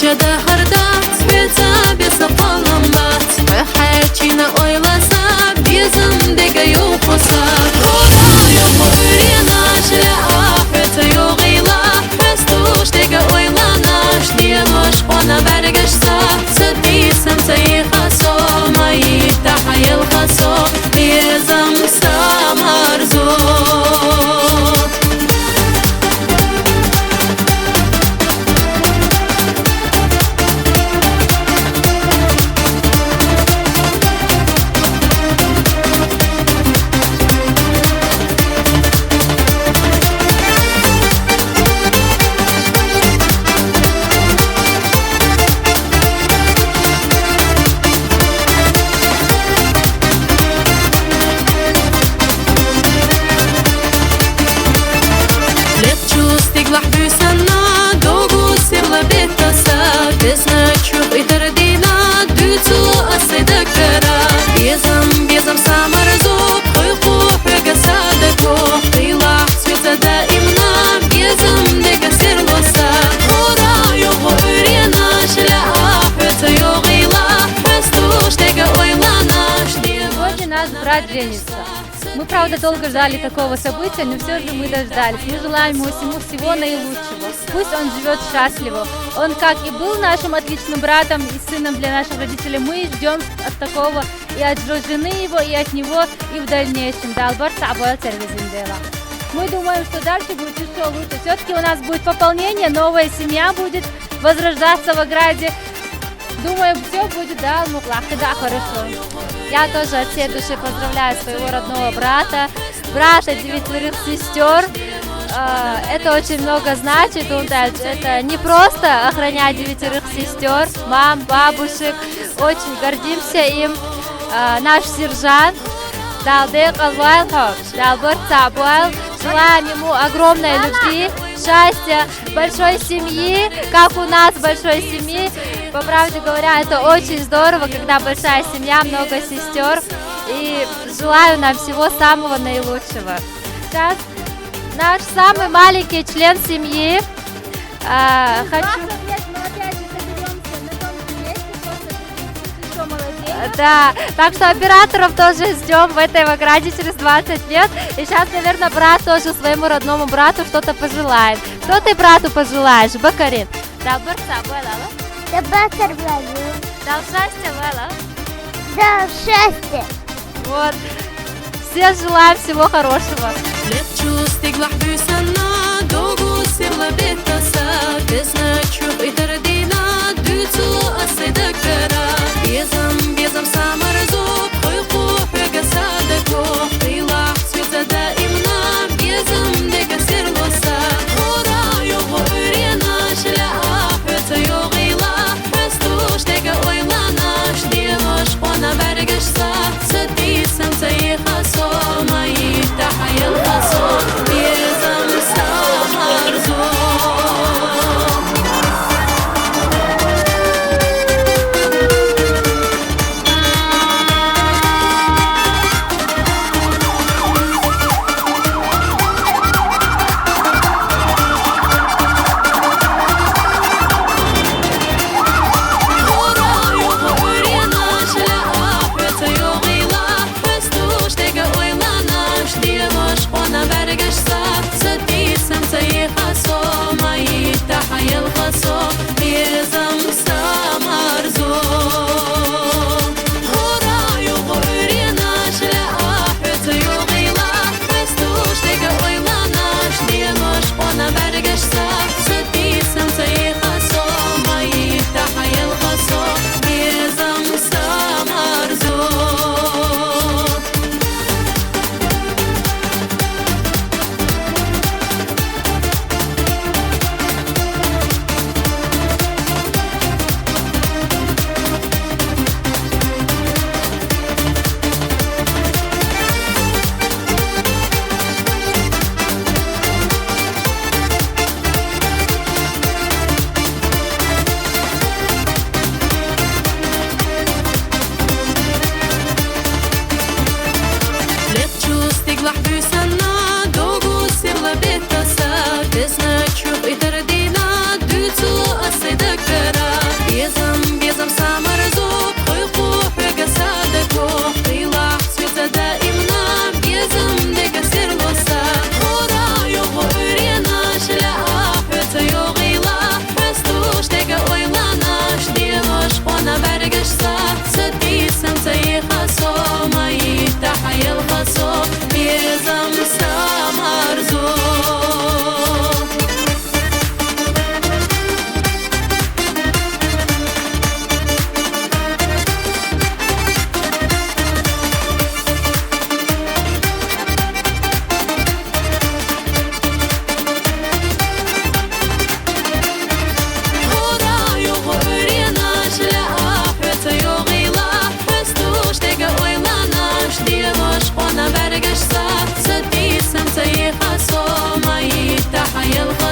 Бахчада harda svetsa besapalım bat Hayatçina oylasa bizim dege yok olsa Kora yok öğrena şile ahirete yok ila Festuş dege oylanaş Niyemiş ona bergeşsa Sıdbisem sayı haso Mayit tahayıl haso Bizim samarzu Брат женится. Мы, правда, долго ждали такого события, но все же мы дождались. Мы желаем ему всего наилучшего. Пусть он живет счастливо. Он, как и был нашим отличным братом и сыном для наших родителей, мы ждем от такого и от жены его, и от него, и в дальнейшем. Мы думаем, что дальше будет еще лучше. Все-таки у нас будет пополнение, новая семья будет возрождаться в ограде. Думаю, все будет, да, хорошо. Я тоже от всей души поздравляю своего родного брата 9 сестер. Это очень много значит. Это не просто охранять 9 сестер, мам, бабушек. Очень гордимся им. Наш сержант Далдек Алвайл, желаем ему огромной любви, счастья, большой семьи, как у нас большой семьи. По правде говоря, это очень здорово, когда большая семья, много сестер. И желаю нам всего самого наилучшего. Сейчас наш самый маленький член семьи. Да, так что операторов тоже ждем в этой ограде через 20 лет. И сейчас, наверное, брат тоже своему родному брату что-то пожелает. Что ты брату пожелаешь, Бакарин? Да, Дал счастья, Вела? да, счастье. Вот. Все желаем всего хорошего.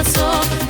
косо.